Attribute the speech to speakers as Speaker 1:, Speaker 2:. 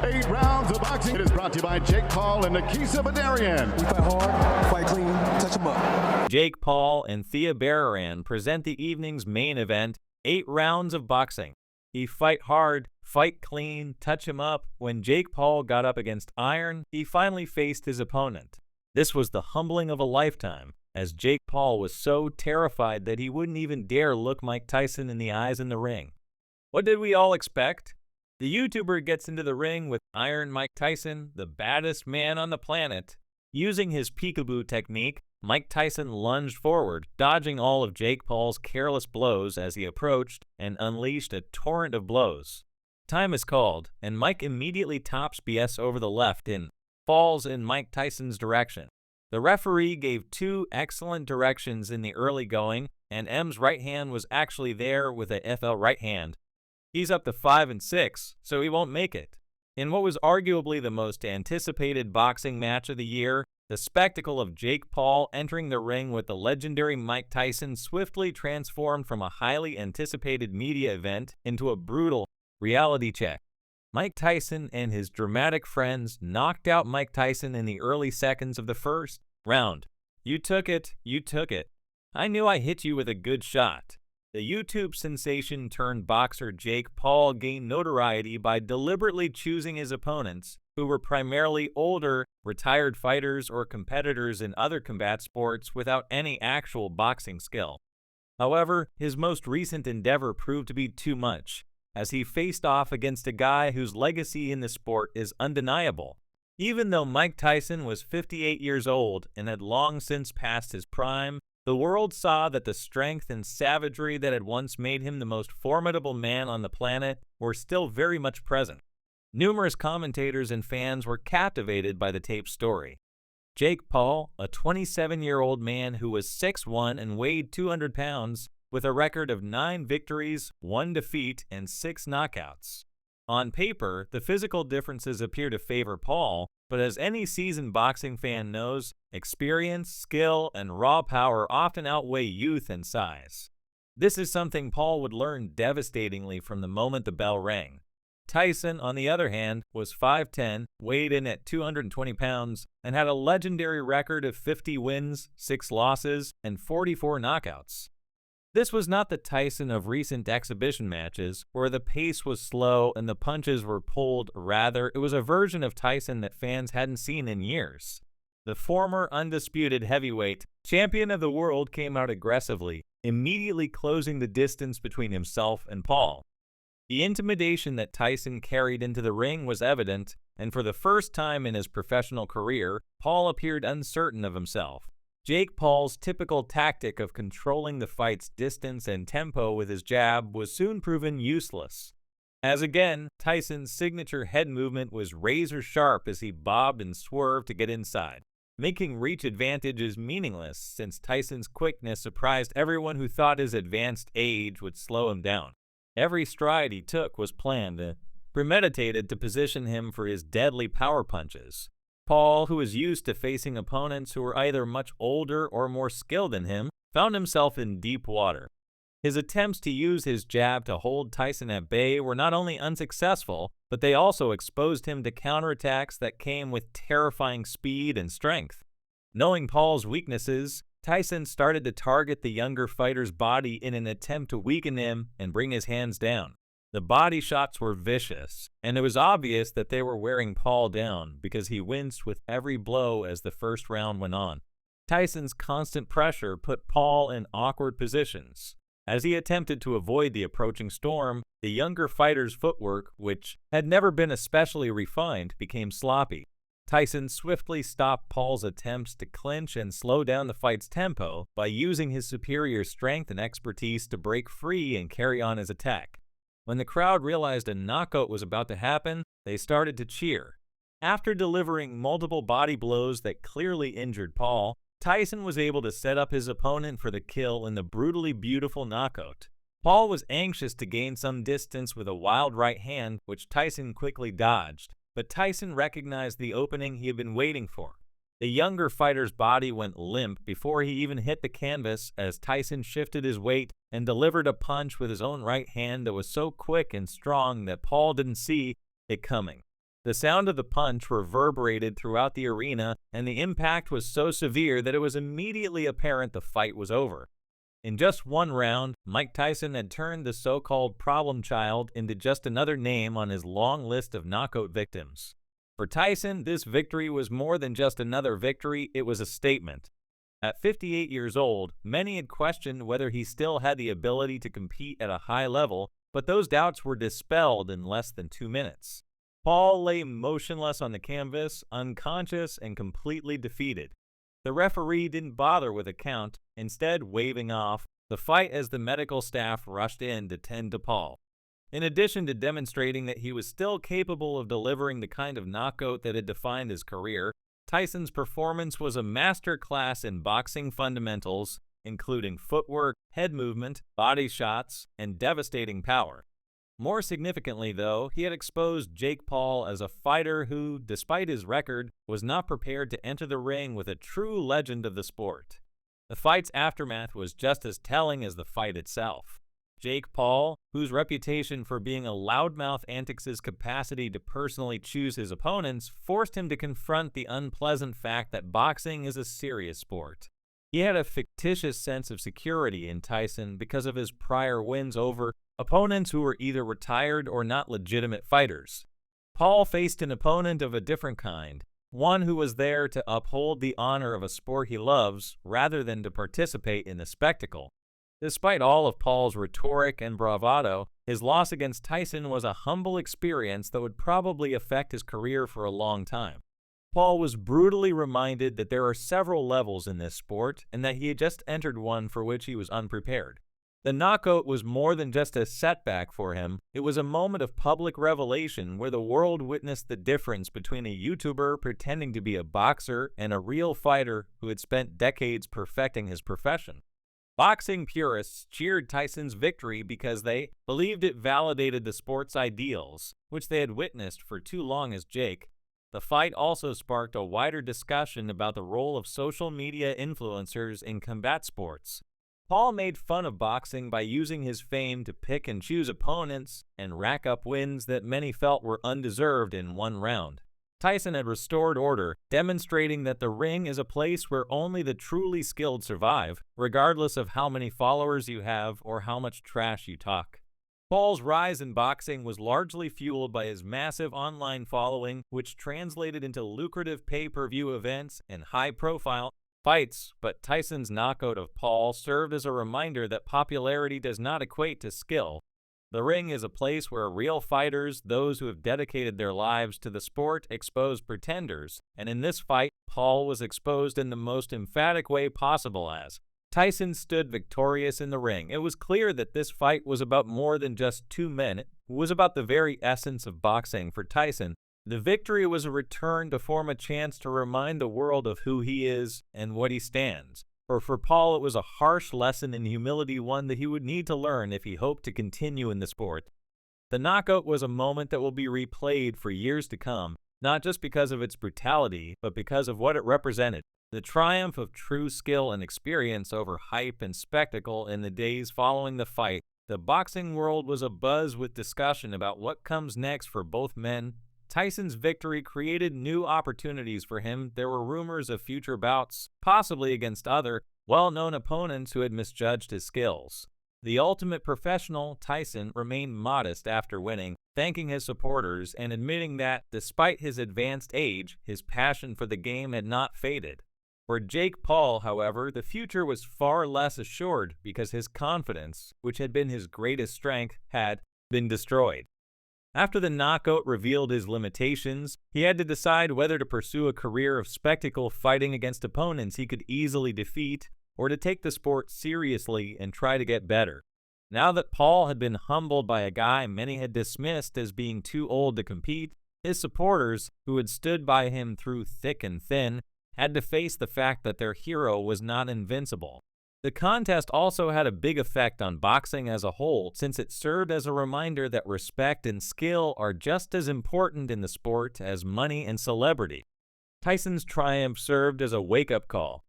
Speaker 1: 8 rounds of boxing. It is brought to you by Jake Paul and Nakisa Badarian.
Speaker 2: We fight hard, fight clean, touch them up.
Speaker 3: Jake Paul and Thea Bararan present the evening's main event, 8 rounds of boxing. He fight hard, fight clean, touch him up. When Jake Paul got up against iron, he finally faced his opponent. This was the humbling of a lifetime, as Jake Paul was so terrified that he wouldn't even dare look Mike Tyson in the eyes in the ring. What did we all expect? The YouTuber gets into the ring with Iron Mike Tyson, the baddest man on the planet. Using his peekaboo technique, Mike Tyson lunged forward, dodging all of Jake Paul's careless blows as he approached and unleashed a torrent of blows. Time is called, and Mike immediately tops BS over the left and falls in Mike Tyson's direction. The referee gave 2 excellent directions in the early going, and M's right hand was actually there with a FL right hand. He's up to 5 and 6, so he won't make it. In what was arguably the most anticipated boxing match of the year, the spectacle of Jake Paul entering the ring with the legendary Mike Tyson swiftly transformed from a highly anticipated media event into a brutal reality check. Mike Tyson and his dramatic friends knocked out Mike Tyson in the early seconds of the first round. You took it, you took it. I knew I hit you with a good shot. The YouTube sensation turned boxer Jake Paul gained notoriety by deliberately choosing his opponents, who were primarily older, retired fighters or competitors in other combat sports without any actual boxing skill. However, his most recent endeavor proved to be too much, as he faced off against a guy whose legacy in the sport is undeniable. Even though Mike Tyson was 58 years old and had long since passed his prime, the world saw that the strength and savagery that had once made him the most formidable man on the planet were still very much present. Numerous commentators and fans were captivated by the tape's story. Jake Paul, a 27-year-old man who was 6'1" and weighed 200 pounds, with a record of 9 victories, 1 defeat, and 6 knockouts. On paper, the physical differences appear to favor Paul, but as any seasoned boxing fan knows, experience, skill, and raw power often outweigh youth and size. This is something Paul would learn devastatingly from the moment the bell rang. Tyson, on the other hand, was 5'10", weighed in at 220 pounds, and had a legendary record of 50 wins, 6 losses, and 44 knockouts. This was not the Tyson of recent exhibition matches, where the pace was slow and the punches were pulled. Rather, it was a version of Tyson that fans hadn't seen in years. The former undisputed heavyweight champion of the world came out aggressively, immediately closing the distance between himself and Paul. The intimidation that Tyson carried into the ring was evident, and for the first time in his professional career, Paul appeared uncertain of himself. Jake Paul's typical tactic of controlling the fight's distance and tempo with his jab was soon proven useless, as again, Tyson's signature head movement was razor sharp as he bobbed and swerved to get inside, making reach advantages meaningless since Tyson's quickness surprised everyone who thought his advanced age would slow him down. Every stride he took was planned and premeditated to position him for his deadly power punches. Paul, who was used to facing opponents who were either much older or more skilled than him, found himself in deep water. His attempts to use his jab to hold Tyson at bay were not only unsuccessful, but they also exposed him to counterattacks that came with terrifying speed and strength. Knowing Paul's weaknesses, Tyson started to target the younger fighter's body in an attempt to weaken him and bring his hands down. The body shots were vicious, and it was obvious that they were wearing Paul down because he winced with every blow as the first round went on. Tyson's constant pressure put Paul in awkward positions. As he attempted to avoid the approaching storm, the younger fighter's footwork, which had never been especially refined, became sloppy. Tyson swiftly stopped Paul's attempts to clinch and slow down the fight's tempo by using his superior strength and expertise to break free and carry on his attack. When the crowd realized a knockout was about to happen, they started to cheer. After delivering multiple body blows that clearly injured Paul, Tyson was able to set up his opponent for the kill in the brutally beautiful knockout. Paul was anxious to gain some distance with a wild right hand, which Tyson quickly dodged, but Tyson recognized the opening he had been waiting for. The younger fighter's body went limp before he even hit the canvas as Tyson shifted his weight and delivered a punch with his own right hand that was so quick and strong that Paul didn't see it coming. The sound of the punch reverberated throughout the arena, and the impact was so severe that it was immediately apparent the fight was over. In just one round, Mike Tyson had turned the so-called problem child into just another name on his long list of knockout victims. For Tyson, this victory was more than just another victory, it was a statement. At 58 years old, many had questioned whether he still had the ability to compete at a high level, but those doubts were dispelled in less than 2 minutes. Paul lay motionless on the canvas, unconscious and completely defeated. The referee didn't bother with a count, instead waving off the fight as the medical staff rushed in to tend to Paul. In addition to demonstrating that he was still capable of delivering the kind of knockout that had defined his career, Tyson's performance was a masterclass in boxing fundamentals, including footwork, head movement, body shots, and devastating power. More significantly, though, he had exposed Jake Paul as a fighter who, despite his record, was not prepared to enter the ring with a true legend of the sport. The fight's aftermath was just as telling as the fight itself. Jake Paul, whose reputation for being a loudmouth antics his capacity to personally choose his opponents, forced him to confront the unpleasant fact that boxing is a serious sport. He had a fictitious sense of security in Tyson because of his prior wins over opponents who were either retired or not legitimate fighters. Paul faced an opponent of a different kind, one who was there to uphold the honor of a sport he loves rather than to participate in the spectacle. Despite all of Paul's rhetoric and bravado, his loss against Tyson was a humble experience that would probably affect his career for a long time. Paul was brutally reminded that there are several levels in this sport and that he had just entered one for which he was unprepared. The knockout was more than just a setback for him, it was a moment of public revelation where the world witnessed the difference between a YouTuber pretending to be a boxer and a real fighter who had spent decades perfecting his profession. Boxing purists cheered Tyson's victory because they believed it validated the sport's ideals, which they had witnessed for too long as Jake. The fight also sparked a wider discussion about the role of social media influencers in combat sports. Paul made fun of boxing by using his fame to pick and choose opponents and rack up wins that many felt were undeserved in one round. Tyson had restored order, demonstrating that the ring is a place where only the truly skilled survive, regardless of how many followers you have or how much trash you talk. Paul's rise in boxing was largely fueled by his massive online following, which translated into lucrative pay-per-view events and high-profile fights, but Tyson's knockout of Paul served as a reminder that popularity does not equate to skill. The ring is a place where real fighters, those who have dedicated their lives to the sport, expose pretenders, and in this fight, Paul was exposed in the most emphatic way possible as Tyson stood victorious in the ring. It was clear that this fight was about more than just two men. It was about the very essence of boxing for Tyson. The victory was a return to form a chance to remind the world of who he is and what he stands. Or for Paul, it was a harsh lesson in humility, one that he would need to learn if he hoped to continue in the sport. The knockout was a moment that will be replayed for years to come, not just because of its brutality, but because of what it represented. The triumph of true skill and experience over hype and spectacle in the days following the fight. The boxing world was abuzz with discussion about what comes next for both men. Tyson's victory created new opportunities for him. There were rumors of future bouts, possibly against other, well-known opponents who had misjudged his skills. The ultimate professional, Tyson, remained modest after winning, thanking his supporters and admitting that, despite his advanced age, his passion for the game had not faded. For Jake Paul, however, the future was far less assured because his confidence, which had been his greatest strength, had been destroyed. After the knockout revealed his limitations, he had to decide whether to pursue a career of spectacle fighting against opponents he could easily defeat, or to take the sport seriously and try to get better. Now that Paul had been humbled by a guy many had dismissed as being too old to compete, his supporters, who had stood by him through thick and thin, had to face the fact that their hero was not invincible. The contest also had a big effect on boxing as a whole, since it served as a reminder that respect and skill are just as important in the sport as money and celebrity. Tyson's triumph served as a wake-up call.